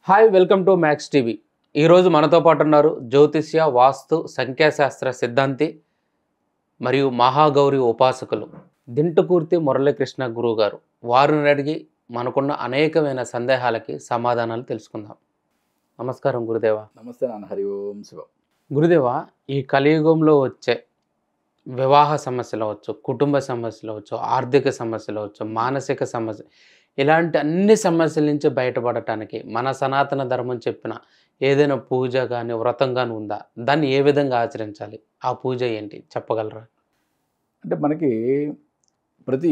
Hi welcome to max TV. ఈరోజు మనతో పాటు ఉన్నారు జ్యోతిష్య వాస్తు సంఖ్యాశాస్త్ర సిద్ధాంతి మరియు మహాగౌరి ఉపాసకులు దింటుకూర్తి మురళీకృష్ణ గురువు గారు. వారిని అడిగి మనకున్న అనేకమైన సందేహాలకి సమాధానాలు తెలుసుకుందాం. నమస్కారం గురుదేవ. నమస్తే నాన్న. హరి ఓం శివం. గురుదేవ, ఈ కలియుగంలో వచ్చే వివాహ సమస్యలు అవచ్చు, కుటుంబ సమస్యలు అవచ్చు, ఆర్థిక సమస్యలు అవచ్చు, మానసిక సమస్య, ఇలాంటి అన్ని సమస్యల నుంచి బయటపడటానికి మన సనాతన ధర్మం చెప్పిన ఏదైనా పూజ కానీ వ్రతం కానీ ఉందా? దాన్ని ఏ విధంగా ఆచరించాలి? ఆ పూజ ఏంటి చెప్పగలరా? అంటే మనకి ప్రతి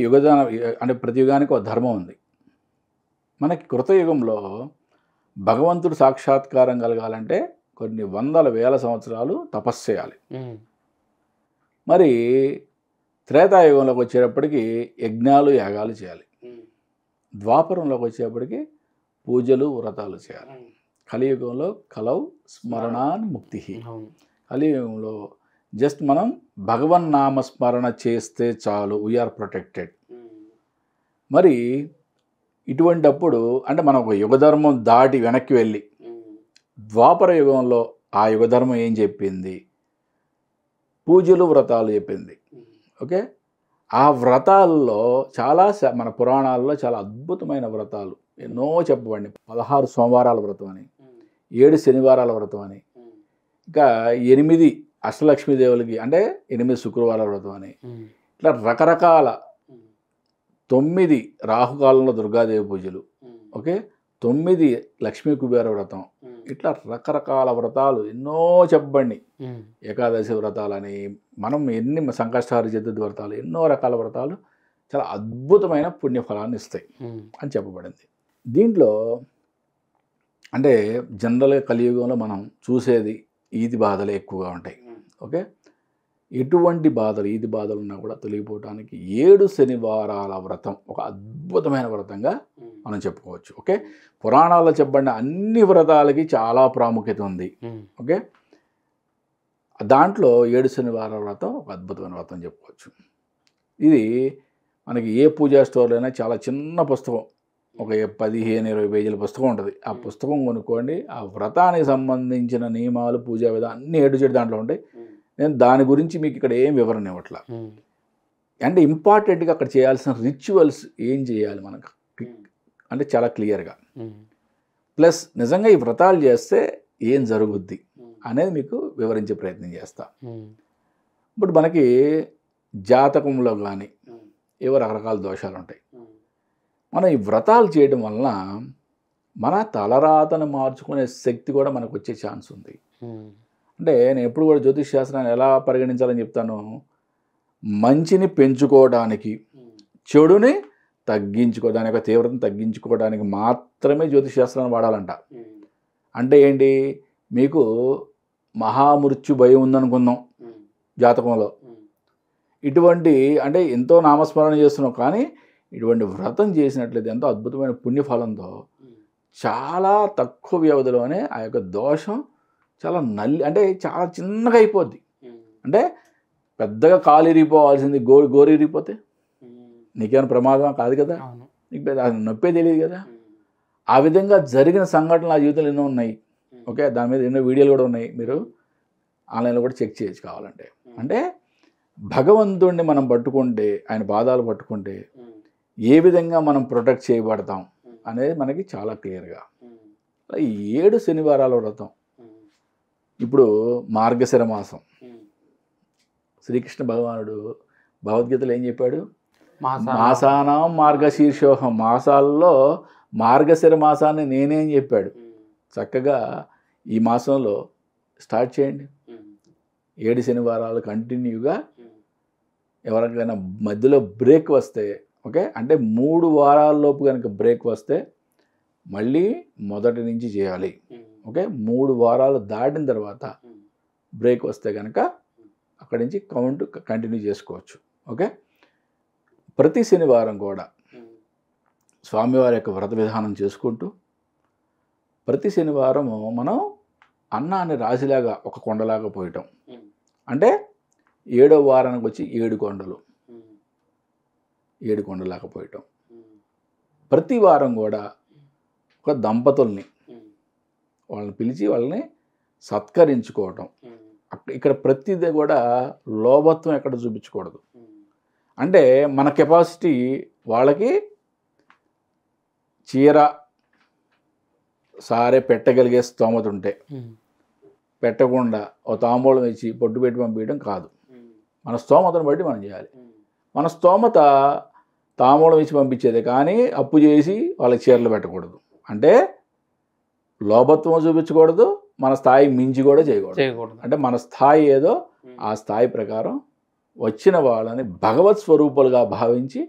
ప్రతి యుగానికి ఒక ధర్మం ఉంది. మనకి కృతయుగంలో భగవంతుడు సాక్షాత్కారం కలగాలంటే కొన్ని వందల వేల సంవత్సరాలు తపస్సు చేయాలి. మరి త్రేతాయుగంలోకి వచ్చేటప్పటికి యజ్ఞాలు యాగాలు చేయాలి. ద్వాపరంలోకి వచ్చేటప్పటికి పూజలు వ్రతాలు చేయాలి. కలియుగంలో కలౌ స్మరణాన్ ముక్తి. కలియుగంలో జస్ట్ మనం భగవన్నామస్మరణ చేస్తే చాలు, వీఆర్ ప్రొటెక్టెడ్. మరి ఇటువంటప్పుడు అంటే మనం ఒక యుగధర్మం దాటి వెనక్కి వెళ్ళి ద్వాపర యుగంలో ఆ యుగధర్మం ఏం చెప్పింది? పూజలు వ్రతాలు చెప్పింది. ఓకే, ఆ వ్రతాల్లో చాలా మన పురాణాల్లో చాలా అద్భుతమైన వ్రతాలు ఎన్నో చెప్పబడి. 16 సోమవారాల వ్రతం అని, 7 శనివారాల వ్రతం అని, ఇంకా 8 అష్టలక్ష్మీదేవులకి అంటే 8 శుక్రవారాల వ్రతం అని, ఇట్లా రకరకాల 9 రాహుకాలంలో దుర్గాదేవి పూజలు, ఓకే, 9 లక్ష్మీ కుబేర వ్రతం, ఇట్లా రకరకాల వ్రతాలు ఎన్నో చెప్పబడి. ఏకాదశి వ్రతాలని, మనం ఎన్ని సంకష్టహార చతుర్థి వ్రతాలు, ఎన్నో రకాల వ్రతాలు చాలా అద్భుతమైన పుణ్యఫలాన్ని ఇస్తాయి అని చెప్పబడింది. దీంట్లో అంటే జనరల్గా కలియుగంలో మనం చూసేది ఈది బాధలు ఎక్కువగా ఉంటాయి. ఓకే, ఎటువంటి బాధలు, ఈది బాధలు ఉన్నా కూడా తొలగిపోవడానికి 7 శనివారాల వ్రతం ఒక అద్భుతమైన వ్రతంగా మనం చెప్పుకోవచ్చు. ఓకే, పురాణాల్లో చెప్పబడిన అన్ని వ్రతాలకి చాలా ప్రాముఖ్యత ఉంది. ఓకే, దాంట్లో 7 శనివారాల వ్రతం ఒక అద్భుతమైన వ్రతం చెప్పుకోవచ్చు. ఇది మనకి ఏ పూజా స్టోర్లో అయినా చాలా చిన్న పుస్తకం, ఒక 15-20 పేజీల పుస్తకం ఉంటుంది. ఆ పుస్తకం కొనుక్కోండి. ఆ వ్రతానికి సంబంధించిన నియమాలు, పూజా విధానం అన్ని ఏడు దాంట్లో ఉంటాయి. నేను దాని గురించి మీకు ఇక్కడ ఏం వివరణ ఇవ్వట్లా. అంటే ఇంపార్టెంట్గా అక్కడ చేయాల్సిన రిచువల్స్ ఏం చేయాలి మనకు అంటే చాలా క్లియర్గా, ప్లస్ నిజంగా ఈ వ్రతాలు చేస్తే ఏం జరుగుద్ది అనేది మీకు వివరించే ప్రయత్నం చేస్తా. ఇప్పుడు మనకి జాతకంలో కానీ ఏవో రకరకాల దోషాలు ఉంటాయి. మనం ఈ వ్రతాలు చేయడం వలన మన తలరాతను మార్చుకునే శక్తి కూడా మనకు వచ్చే ఛాన్స్ ఉంది. అంటే నేను ఎప్పుడు కూడా జ్యోతిష్ శాస్త్రాన్ని ఎలా పరిగణించాలని చెప్తాను, మంచిని పెంచుకోవడానికి, చెడుని తగ్గించుకోవడానికి, యొక్క తీవ్రతను తగ్గించుకోవడానికి మాత్రమే జ్యోతిష్ శాస్త్రాన్ని వాడాలంట. అంటే ఏంటి, మీకు మహామృత్యు భయం ఉందనుకుందాం జాతకంలో, ఇటువంటి అంటే ఎంతో నామస్మరణ చేస్తున్నాం, కానీ ఇటువంటి వ్రతం చేసినట్లయితే ఎంతో అద్భుతమైన పుణ్యఫలంతో చాలా తక్కువ వ్యవధిలోనే ఆ యొక్క దోషం చాలా అంటే చాలా చిన్నగా అయిపోద్ది. అంటే పెద్దగా కాలు ఇరిగిపోవాల్సింది గోరు ఇరిగిపోతే నీకేమైనా ప్రమాదం కాదు కదా, నీకు అది నొప్పే తెలియదు కదా. ఆ విధంగా జరిగిన సంఘటనలు ఆ జీవితంలో ఎన్నో ఉన్నాయి. ఓకే, దాని మీద ఎన్నో వీడియోలు కూడా ఉన్నాయి, మీరు ఆన్లైన్లో కూడా చెక్ చేయొచ్చు కావాలంటే. అంటే భగవంతుడిని మనం పట్టుకుంటే, ఆయన పాదాలు పట్టుకుంటే ఏ విధంగా మనం ప్రొటెక్ట్ చేయబడతాం అనేది మనకి చాలా క్లియర్గా. ఈ 7 శనివారాల వ్రతం, ఇప్పుడు మార్గశిర మాసం, శ్రీకృష్ణ భగవానుడు భగవద్గీతలో ఏం చెప్పాడు? మాసానాం మార్గశీర్షోహం, మాసాల్లో మార్గశిర మాసాన్ని నేనేం చెప్పాడు. చక్కగా ఈ మాసంలో స్టార్ట్ చేయండి. 7 శనివారాలు కంటిన్యూగా. ఎవరికైనా మధ్యలో బ్రేక్ వస్తే, ఓకే, అంటే 3 వారాల్లోపు కనుక బ్రేక్ వస్తే మళ్ళీ మొదటి నుంచి చేయాలి. ఓకే, 3 వారాలు దాటిన తర్వాత బ్రేక్ వస్తే కనుక అక్కడి నుంచి కౌంట్ కంటిన్యూ చేసుకోవచ్చు. ఓకే, ప్రతి శనివారం కూడా స్వామివారి యొక్క వ్రత విధానం చేసుకుంటూ ప్రతి శనివారము మనం అన్నాన్ని రాశిలాగా ఒక కొండలాగా పోయటం. అంటే 7వ వారానికి వచ్చి 7 కొండలు, 7 కొండలాగా పోయటం. ప్రతి వారం కూడా ఒక దంపతుల్ని వాళ్ళని పిలిచి వాళ్ళని సత్కరించుకోవటం. ఇక్కడ ప్రతిదీ కూడా లోభత్వం ఎక్కడ చూపించకూడదు. అంటే మన కెపాసిటీ వాళ్ళకి చీర సారే పెట్టగలిగే స్తోమత ఉంటే పెట్టకుండా ఓ తాంబూలం ఇచ్చి పొట్టు పెట్టి పంపించడం కాదు. మన స్తోమతను బట్టి మనం చేయాలి. మన స్తోమత తాంబూలం ఇచ్చి పంపించేదే కానీ అప్పు చేసి వాళ్ళకి చీరలు పెట్టకూడదు. అంటే లోభత్వం చూపించకూడదు, మన స్థాయి మించి కూడా చేయకూడదు. అంటే మన స్థాయి ఏదో ఆ స్థాయి ప్రకారం వచ్చిన వాళ్ళని భగవత్ స్వరూపాలుగా భావించి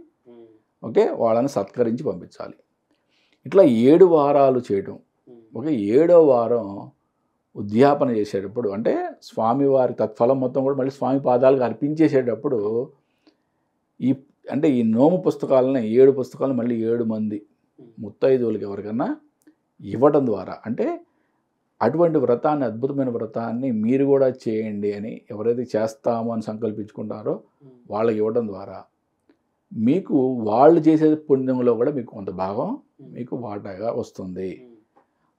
ఓకే వాళ్ళని సత్కరించి పంపించాలి. ఇట్లా 7 వారాలు చేయటం. ఓకే 7వ వారం ఉద్యాపన చేసేటప్పుడు అంటే స్వామివారి తత్ఫలం మొత్తం కూడా మళ్ళీ స్వామి పాదాలకు అర్పించేసేటప్పుడు ఈ నోము పుస్తకాలని 7 పుస్తకాలను మళ్ళీ 7 మంది ముత్తైదువులకి ఎవరికన్నా ఇవ్వడం ద్వారా అంటే అటువంటి వ్రతాన్ని అద్భుతమైన వ్రతాన్ని మీరు కూడా చేయండి అని ఎవరైతే చేస్తామో అని సంకల్పించుకుంటారో వాళ్ళకి ఇవ్వడం ద్వారా మీకు వాళ్ళు చేసే పుణ్యంలో కూడా మీకు కొంత భాగం మీకు వాటాగా వస్తుంది.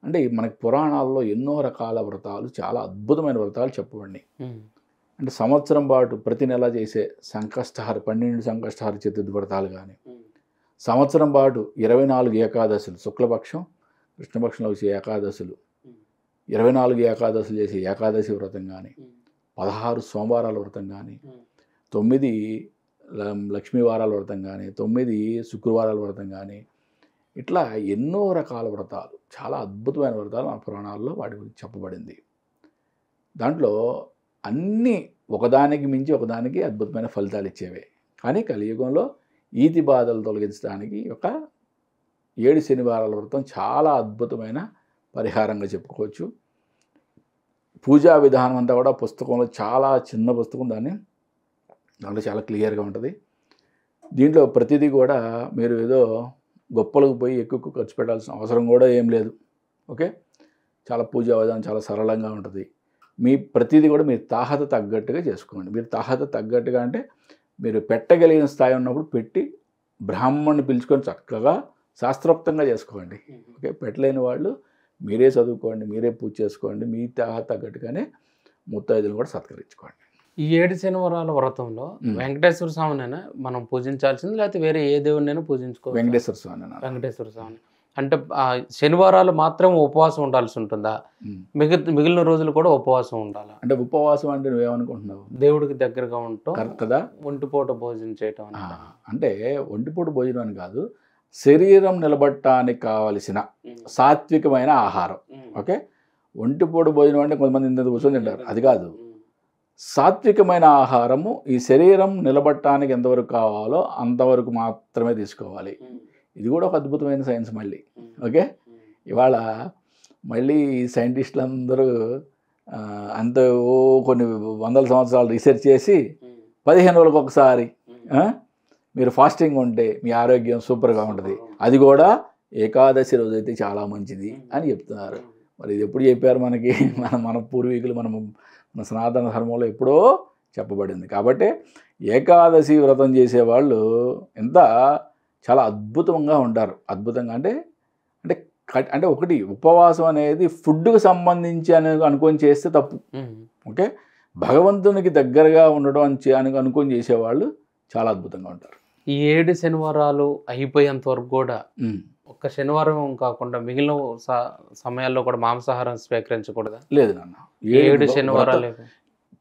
అంటే మనకి పురాణాల్లో ఎన్నో రకాల వ్రతాలు చాలా అద్భుతమైన వ్రతాలు చెప్పబడినాయి. అంటే సంవత్సరం పాటు ప్రతి నెల చేసే 12 సంకష్టహార చతుర్థి వ్రతాలు కానీ సంవత్సరం పాటు 24 ఏకాదశులు శుక్లపక్షం కృష్ణపక్షంలో వచ్చే ఏకాదశులు 24 ఏకాదశులు చేసే ఏకాదశి వ్రతం కానీ 16 సోమవారాల వ్రతం కానీ 9 లక్ష్మీ వారాల వ్రతం కానీ 9 శుక్రవారాల వ్రతం కానీ ఇట్లా ఎన్నో రకాల వ్రతాలు చాలా అద్భుతమైన వ్రతాలు మన పురాణాల్లో వాటి గురించి చెప్పబడింది. దాంట్లో అన్నీ ఒకదానికి మించి ఒకదానికి అద్భుతమైన ఫలితాలు ఇచ్చేవే. కానీ కలియుగంలో ఈతి బాధలు తొలగించడానికి ఒక 7 శనివారాల వ్రతం చాలా అద్భుతమైన పరిహారంగా చెప్పుకోవచ్చు. పూజా విధానం అంతా కూడా పుస్తకంలో చాలా చిన్న పుస్తకం, దాంట్లో చాలా క్లియర్గా ఉంటుంది. దీంట్లో ప్రతిదీ కూడా మీరు ఏదో గొప్పలకు పోయి ఎక్కువ ఖర్చు పెట్టాల్సిన అవసరం కూడా ఏం లేదు. ఓకే చాలా పూజా విధానం చాలా సరళంగా ఉంటుంది. మీ ప్రతిదీ కూడా మీరు తాహత తగ్గట్టుగా చేసుకోండి. మీరు తాహత తగ్గట్టుగా అంటే మీరు పెట్టగలిగిన స్థాయి ఉన్నప్పుడు పెట్టి బ్రాహ్మణ్ణి పిలుచుకొని చక్కగా శాస్త్రోక్తంగా చేసుకోండి. ఓకే పెట్టలేని వాళ్ళు మీరే చదువుకోండి, మీరే పూజ చేసుకోండి, మీ తాహత తగ్గట్టుగానే ముత్తైదులు కూడా సత్కరించుకోండి. ఈ 7 శనివారాల వ్రతంలో వెంకటేశ్వర స్వామినైనా మనం పూజించాల్సింది లేకపోతే వేరే ఏ దేవుడినైనా పూజించుకోవాలి? వెంకటేశ్వర స్వామి. వెంకటేశ్వర స్వామి అంటే శనివారాలు మాత్రం ఉపవాసం ఉండాల్సి ఉంటుందా? మిగిలిన రోజులు కూడా ఉపవాసం ఉండాలా? అంటే ఉపవాసం అంటే నువ్వేమనుకుంటున్నావు? దేవుడికి దగ్గరగా ఉంటాం కదా, ఒంటిపూట భోజనం చేయటం. అంటే ఒంటిపూట భోజనం అని కాదు, శరీరం నిలబడటానికి కావలసిన సాత్వికమైన ఆహారం. ఓకే ఒంటిపూట భోజనం అంటే కొంతమంది ఇంత కూర్చొని తింటారు, అది కాదు. సాత్వికమైన ఆహారము ఈ శరీరం నిలబడటానికి ఎంతవరకు కావాలో అంతవరకు మాత్రమే తీసుకోవాలి. ఇది కూడా ఒక అద్భుతమైన సైన్స్ మళ్ళీ. ఓకే ఇవాళ మళ్ళీ సైంటిస్టులు అందరూ అంత కొన్ని వందల సంవత్సరాలు రీసెర్చ్ చేసి 15 రోజులకు ఒకసారి మీరు ఫాస్టింగ్ ఉంటే మీ ఆరోగ్యం సూపర్గా ఉంటుంది, అది కూడా ఏకాదశి రోజు అయితే చాలా మంచిది అని చెప్తున్నారు. మరి ఇది ఎప్పుడు చెప్పారు మనకి? మన పూర్వీకులు మన సనాతన ధర్మంలో ఎప్పుడో చెప్పబడింది. కాబట్టి ఏకాదశి వ్రతం చేసేవాళ్ళు చాలా అద్భుతంగా ఉంటారు. అద్భుతంగా అంటే అంటే అంటే ఒకటి ఉపవాసం అనేది ఫుడ్కి సంబంధించి అనుకొని చేస్తే తప్పు. ఓకే భగవంతునికి దగ్గరగా ఉండడం అని అనుకొని చేసేవాళ్ళు చాలా అద్భుతంగా ఉంటారు. ఈ 7 శనివారాలు అయిపోయేంత వరకు కూడా ఒక్క శనివారం కాకుండా మిగిలిన సమయాల్లో కూడా మాంసాహారం స్వీకరించకూడదా? లేదు నాన్న, 7 శనివారాలు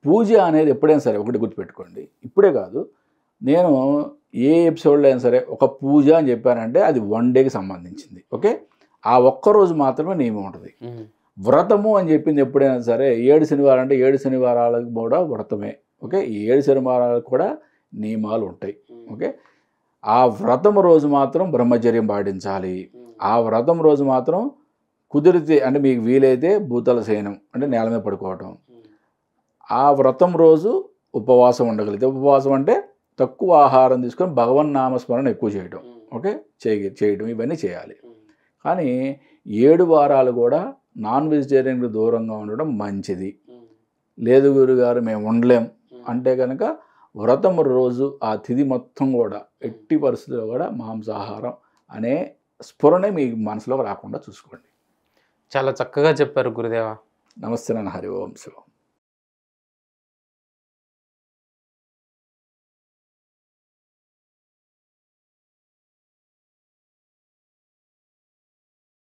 పూజ అనేది ఎప్పుడైనా సరే ఒకటి గుర్తుపెట్టుకోండి. ఇప్పుడే కాదు, నేను ఏ ఎపిసోడ్లో అయినా సరే ఒక పూజ అని చెప్పానంటే అది 1 డేకి సంబంధించింది. ఓకే ఆ ఒక్కరోజు మాత్రమే నియమం ఉంటుంది. వ్రతము అని చెప్పింది ఎప్పుడైనా సరే 7 శనివారం అంటే 7 శనివారాలకు కూడా వ్రతమే. ఓకే ఈ 7 శనివారాలకు కూడా నియమాలు ఉంటాయి. ఓకే ఆ వ్రతం రోజు మాత్రం బ్రహ్మచర్యం పాటించాలి. ఆ వ్రతం రోజు మాత్రం కుదిరితే అంటే మీకు వీలైతే భూతల శయనం అంటే నేల మీద పడుకోవటం. ఆ వ్రతం రోజు ఉపవాసం ఉండగలిగితే, ఉపవాసం అంటే తక్కువ ఆహారం తీసుకొని భగవన్ నామస్మరణ ఎక్కువ చేయటం. ఓకే చేయటం ఇవన్నీ చేయాలి. కానీ 7 వారాలు కూడా నాన్ వెజిటేరియన్కి దూరంగా ఉండడం మంచిది. లేదు గురుగారు మేము ఉండలేం అంటే కనుక వ్రతం రోజు ఆ తిథి మొత్తం కూడా ఎట్టి పరిస్థితుల్లో కూడా మాంసాహారం అనే స్ఫురణే మీ మనసులోకి రాకుండా చూసుకోండి. చాలా చక్కగా చెప్పారు గురుదేవ. నమస్తే నాన్న. హరి ఓం శివం.